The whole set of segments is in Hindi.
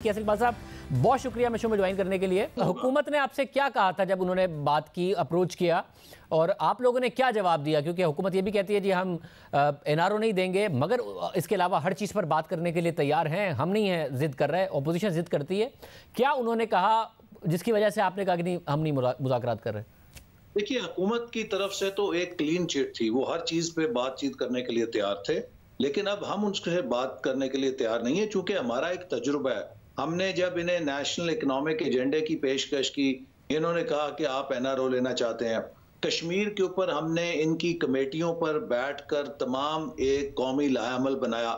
यासिर इकबाल साहब, बहुत शुक्रिया मैं शो में ज्वाइन करने के लिए। हुकूमत ने आपसे क्या कहा था जब उन्होंने बात की, अप्रोच किया, और आप लोगों ने क्या जवाब दिया? क्योंकि हुकूमत ये भी कहती है जी हम एनआरओ नहीं देंगे, मगर इसके अलावा हर चीज़ पर बात करने के लिए तैयार हैं, हम नहीं हैं जिद कर रहे, अपोजिशन जिद करती है। क्या उन्होंने कहा जिसकी वजह से आपने कहा कि नहीं हम नहीं मुज़ाकरात कर रहे? देखिए, हुकूमत की तरफ से तो एक क्लीन चिट थी, वो हर चीज़ पे बातचीत करने के लिए तैयार थे, लेकिन अब हम उनसे बात करने के लिए तैयार नहीं है, चूंकि हमारा एक तजुर्बा है। हमने जब इन्हें नेशनल इकोनॉमिक एजेंडे की पेशकश की, इन्होंने कहा कि आप एनआरओ लेना चाहते हैं। कश्मीर के ऊपर हमने इनकी कमेटियों पर बैठकर तमाम एक कौमी लाएअमल बनाया,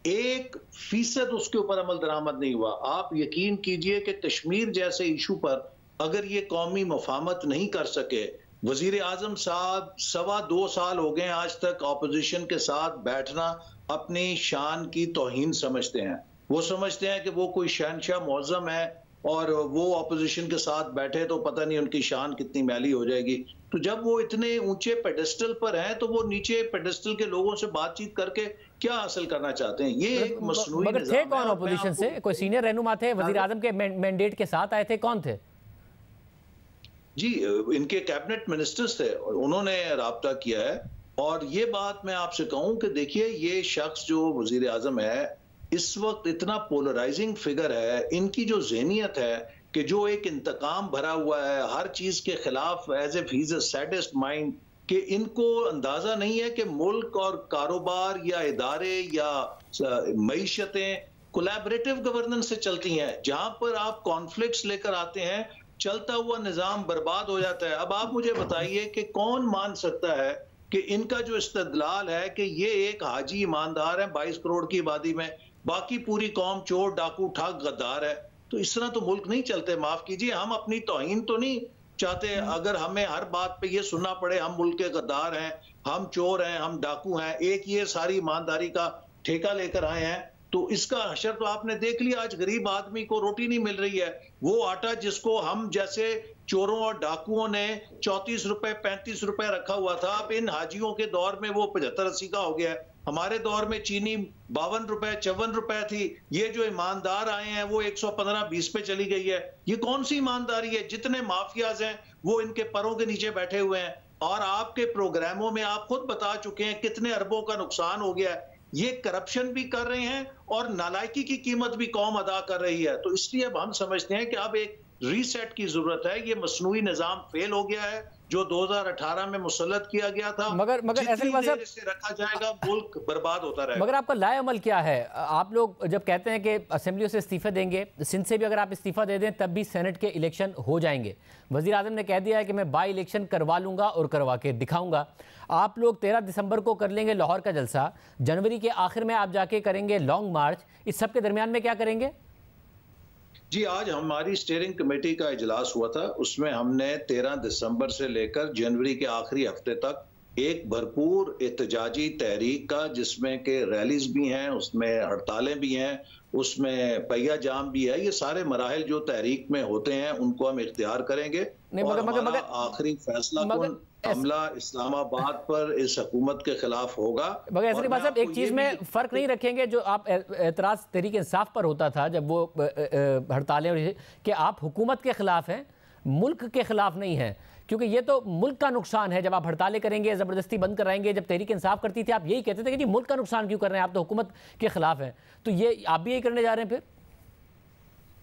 1% उसके ऊपर अमल दरामद नहीं हुआ। आप यकीन कीजिए कि कश्मीर जैसे इशू पर अगर ये कौमी मुफाहमत नहीं कर सके, वजीर आजम साहब 2.25 साल हो गए आज तक ऑपोजिशन के साथ बैठना अपनी शान की तौहीन समझते हैं। वो समझते हैं कि वो कोई शहनशाह मुअज़्ज़म है और वो ऑपोजिशन के साथ बैठे तो पता नहीं उनकी शान कितनी मैली हो जाएगी। तो जब वो इतने ऊंचे पेडेस्टल पर हैं तो वो नीचे पेडेस्टल के लोगों से बातचीत करके क्या हासिल करना चाहते हैं? ये एक मसनूई मगर थे कौन ऑपोजिशन से? कोई सीनियर रहनुमा थे? वजीर आजम के मैंडेट के साथ आए थे? कौन थे? जी, इनके कैबिनेट मिनिस्टर्स थे और उन्होंने राब्ता किया है। और ये बात मैं आपसे कहूं कि देखिए, ये शख्स जो वजीर आजम है इस वक्त इतना पोलराइजिंग फिगर है, इनकी जो ज़हनियत है कि जो एक इंतकाम भरा हुआ है हर चीज के खिलाफ, as if he is a sadist mind, कि इनको अंदाजा नहीं है कि मुल्क और कारोबार या इदारे या मईशतें कोलैबोरेटिव गवर्नेंस से चलती हैं। जहां पर आप कॉन्फ्लिक्ट्स लेकर आते हैं, चलता हुआ निजाम बर्बाद हो जाता है। अब आप मुझे बताइए कि कौन मान सकता है कि इनका जो इस्तदलाल है कि ये एक हाजी ईमानदार है 22 करोड़ की आबादी में, बाकी पूरी कौम चोर डाकू ठग गद्दार है, तो इस तरह तो मुल्क नहीं चलते। माफ कीजिए, हम अपनी तौहीन तो नहीं चाहते। अगर हमें हर बात पे ये सुनना पड़े हम मुल्क के गद्दार हैं, हम चोर हैं, हम डाकू हैं, एक ये सारी ईमानदारी का ठेका लेकर आए हैं, तो इसका हशर तो आपने देख लिया। आज गरीब आदमी को रोटी नहीं मिल रही है। वो आटा जिसको हम जैसे चोरों और डाकुओं ने 34 रुपए 35 रुपए रखा हुआ था, अब इन हाजियों के दौर में वो 75-80 का हो गया है। हमारे दौर में चीनी 52 रुपए 54 रुपए थी। ये जो ईमानदार आए हैं वो 115-20 पे चली गई है। ये कौन सी ईमानदारी है? जितने माफियाज हैं वो इनके परों के नीचे बैठे हुए हैं, और आपके प्रोग्रामों में आप खुद बता चुके हैं कितने अरबों का नुकसान हो गया है। ये करप्शन भी कर रहे हैं और नालायकी की कीमत भी कौम अदा कर रही है। तो इसलिए अब हम समझते हैं कि अब एक रीसेट की जरूरत है। ये मसनूई निजाम फेल हो गया है जो 2018 में मुसल्लत किया गया था। मगर ऐसे इसे रखा जाएगा मुल्क बर्बाद होता रहेगा। मगर आपका लाएअमल क्या है? आप लोग जब कहते हैं कि असेंबलियों से इस्तीफे देंगे, सिंध से भी अगर आप इस्तीफा दे दें तब भी सेनेट के इलेक्शन हो जाएंगे। वजीर आजम ने कह दिया है कि मैं बाई इलेक्शन करवा लूंगा और करवा के दिखाऊंगा। आप लोग 13 दिसंबर को कर लेंगे लाहौर का जलसा, जनवरी के आखिर में आप जाके करेंगे लॉन्ग मार्च, इस सब के दरमियान में क्या करेंगे? जी, आज हमारी स्टीयरिंग कमेटी का इजलास हुआ था, उसमें हमने 13 दिसंबर से लेकर जनवरी के आखिरी हफ्ते तक एक भरपूर एहतजाजी तहरीक का, जिसमें के रैलीज भी हैं, उसमें हड़तालें भी हैं, उसमें पहिया जाम भी है, ये सारे मराहल जो तहरीक में होते हैं उनको हम इख्तियार करेंगे। और हमारा आखिरी फैसला हमला इस्लामाबाद पर इस हुकूमत के खिलाफ होगा। मगर ऐसे बात साहब, एक चीज में फर्क नहीं रखेंगे जो आप एतराज तहरीक इंसाफ पर होता था जब वो हड़तालें, कि आप हुकूमत के खिलाफ हैं, मुल्क के खिलाफ नहीं है, क्योंकि ये तो मुल्क का नुकसान है। जब आप हड़तालें करेंगे, जबरदस्ती बंद कराएंगे, जब तहरीक इंसाफ करती थी आप यही कहते थे कि जी मुल्क का नुकसान क्यों कर रहे हैं, आप तो हुकूमत के खिलाफ हैं, तो ये आप भी यही करने जा रहे हैं फिर?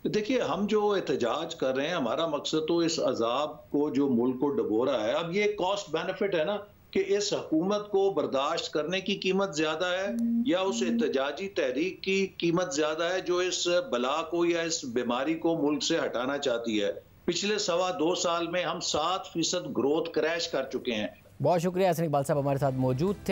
देखिए, हम जो एहतजाज कर रहे हैं, हमारा मकसद तो इस अजाब को जो मुल्क को डबो रहा है, अब ये कॉस्ट बेनिफिट है ना, कि इस हुकूमत को बर्दाश्त करने की कीमत ज्यादा है या उस एहतजाजी तहरीक की कीमत ज्यादा है जो इस बला को या इस बीमारी को मुल्क से हटाना चाहती है। पिछले 2.25 साल में हम 7% ग्रोथ क्रैश कर चुके हैं। बहुत शुक्रिया यासिर इकबाल साहब हमारे साथ मौजूद थे।